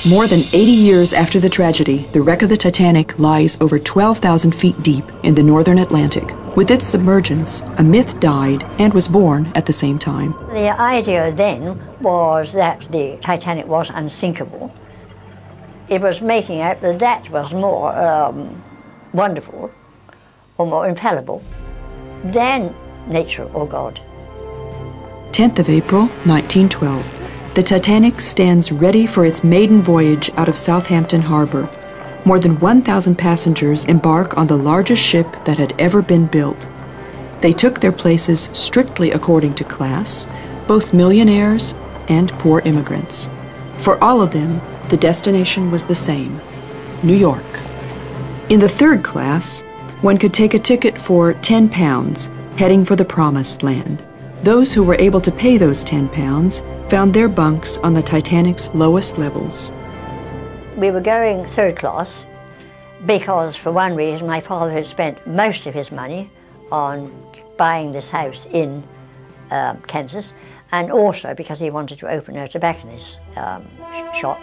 More than 80 years after the tragedy, the wreck of the Titanic lies over 12,000 feet deep in the northern Atlantic. With its submergence, a myth died and was born at the same time. The idea then was that the Titanic was unsinkable. It was making out that that was more wonderful or more infallible than nature or God. 10th of April, 1912. The Titanic stands ready for its maiden voyage out of Southampton Harbor. More than 1,000 passengers embark on the largest ship that had ever been built. They took their places strictly according to class, both millionaires and poor immigrants. For all of them, the destination was the same: New York. In the third class, one could take a ticket for £10, heading for the Promised Land. Those who were able to pay those £10 found their bunks on the Titanic's lowest levels. We were going third class because, for one reason, my father had spent most of his money on buying this house in Kansas, and also because he wanted to open a tobacconist's shop.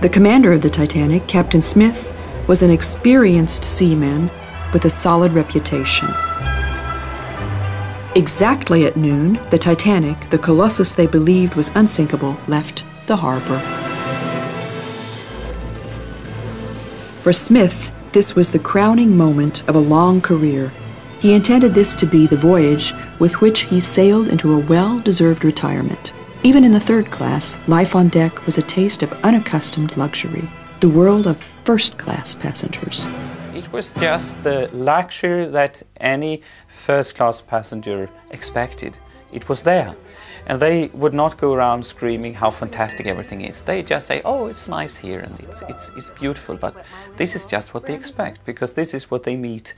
The commander of the Titanic, Captain Smith, was an experienced seaman with a solid reputation. Exactly at noon, the Titanic, the colossus they believed was unsinkable, left the harbor. For Smith, this was the crowning moment of a long career. He intended this to be the voyage with which he sailed into a well-deserved retirement. Even in the third class, life on deck was a taste of unaccustomed luxury, the world of first-class passengers. It was just the luxury that any first-class passenger expected. It was there. And they would not go around screaming how fantastic everything is. They just say, oh, it's nice here and it's beautiful. But this is just what they expect, because this is what they meet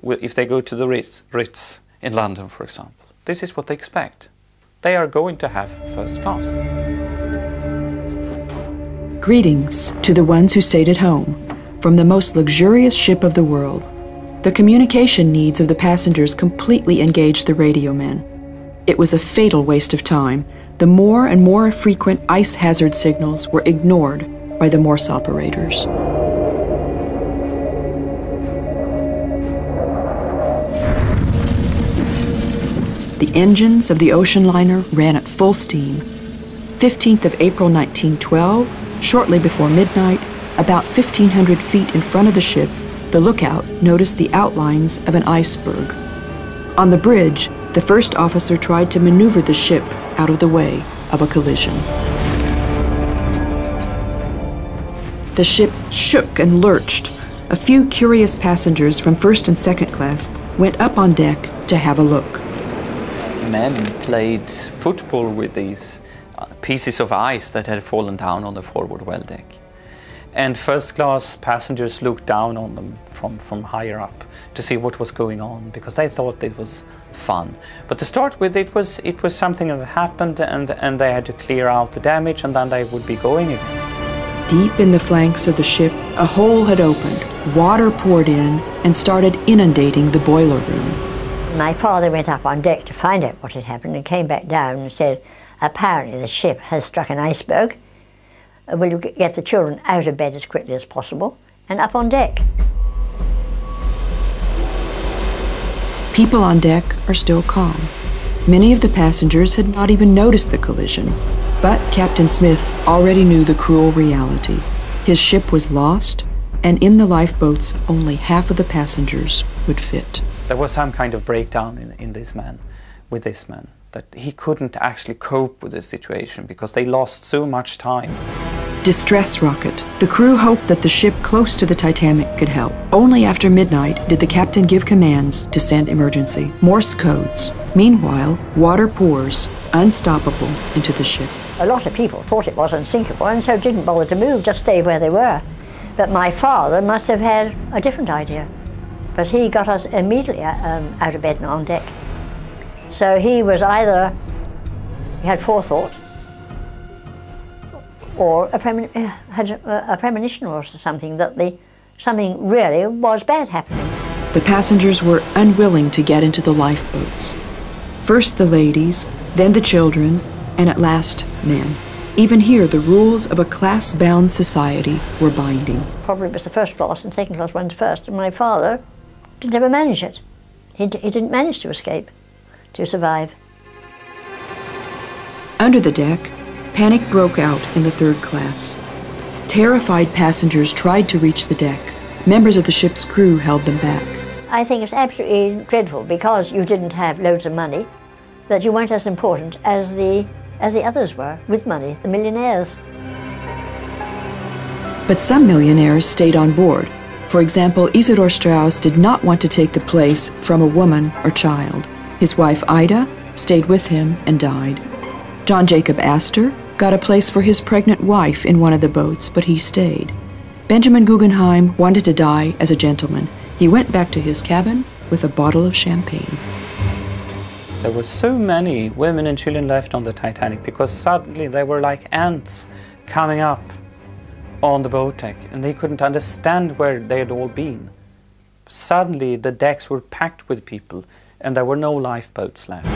if they go to the Ritz in London, for example. This is what they expect. They are going to have first class. Greetings to the ones who stayed at home. From the most luxurious ship of the world, the communication needs of the passengers completely engaged the radio men. It was a fatal waste of time. The more and more frequent ice hazard signals were ignored by the Morse operators. The engines of the ocean liner ran at full steam. 15th of April 1912, shortly before midnight, about 1,500 feet in front of the ship, the lookout noticed the outlines of an iceberg. On the bridge, the first officer tried to maneuver the ship out of the way of a collision. The ship shook and lurched. A few curious passengers from first and second class went up on deck to have a look. Men played football with these pieces of ice that had fallen down on the forward well deck. And first-class passengers looked down on them from higher up to see what was going on, because they thought it was fun. But to start with, it was something that happened, and they had to clear out the damage, and then they would be going again. Deep in the flanks of the ship, a hole had opened. Water poured in and started inundating the boiler room. My father went up on deck to find out what had happened and came back down and said, apparently the ship has struck an iceberg. Will you get the children out of bed as quickly as possible and up on deck? People on deck are still calm. Many of the passengers had not even noticed the collision, but Captain Smith already knew the cruel reality. His ship was lost, and in the lifeboats, only half of the passengers would fit. There was some kind of breakdown with this man, that he couldn't actually cope with the situation because they lost so much time. Distress rocket. The crew hoped that the ship close to the Titanic could help. Only after midnight did the captain give commands to send emergency. Morse codes. Meanwhile, water pours, unstoppable, into the ship. A lot of people thought it was unsinkable and so didn't bother to move, just stay where they were. But my father must have had a different idea. But he got us immediately out of bed and on deck. So he was either, he had forethought, or had a premonition or something that something really was bad happening. The passengers were unwilling to get into the lifeboats. First the ladies, then the children, and at last men. Even here, the rules of a class-bound society were binding. Probably it was the first class and second class ones first, and my father didn't ever manage it. He didn't manage to escape, to survive. Under the deck, panic broke out in the third class. Terrified passengers tried to reach the deck. Members of the ship's crew held them back. I think it's absolutely dreadful because you didn't have loads of money, that you weren't as important as the others were with money, the millionaires. But some millionaires stayed on board. For example, Isidor Strauss did not want to take the place from a woman or child. His wife Ida stayed with him and died. John Jacob Astor got a place for his pregnant wife in one of the boats, but he stayed. Benjamin Guggenheim wanted to die as a gentleman. He went back to his cabin with a bottle of champagne. There were so many women and children left on the Titanic because suddenly they were like ants coming up on the boat deck, and they couldn't understand where they had all been. Suddenly the decks were packed with people and there were no lifeboats left.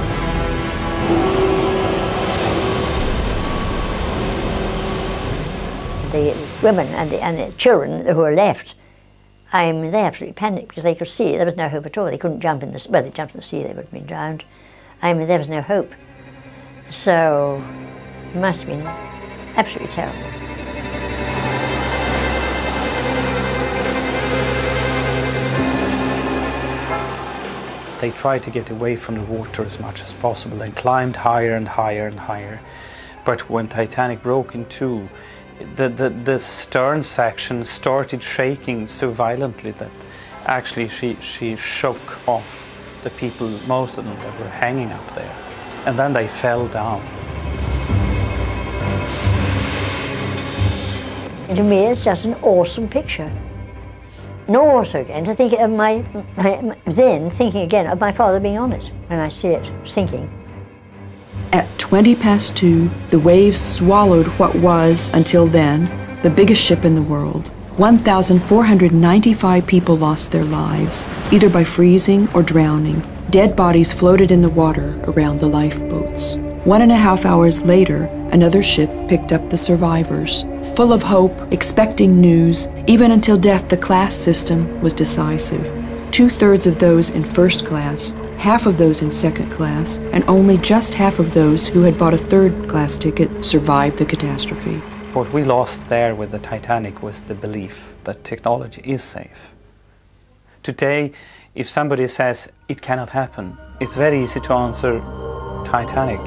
The women and the children who were left, I mean, they absolutely panicked because they could see there was no hope at all. They couldn't jump in the sea. Well, they jumped in the sea, they would have been drowned. I mean, there was no hope. So it must have been absolutely terrible. They tried to get away from the water as much as possible and climbed higher and higher and higher. But when Titanic broke in two, the stern section started shaking so violently that actually she shook off the people, most of them that were hanging up there. And then they fell down. And to me, it's just an awesome picture. And also again, to think of thinking again of my father being on it when I see it sinking. At 2:20 the waves swallowed what was, until then, the biggest ship in the world. 1,495 people lost their lives, either by freezing or drowning. Dead bodies floated in the water around the lifeboats. 1.5 hours later, another ship picked up the survivors. Full of hope, expecting news, even until death, the class system was decisive. 2/3 of those in first class, half of those in second class, and only just half of those who had bought a third-class ticket survived the catastrophe. What we lost there with the Titanic was the belief that technology is safe. Today, if somebody says it cannot happen, it's very easy to answer Titanic.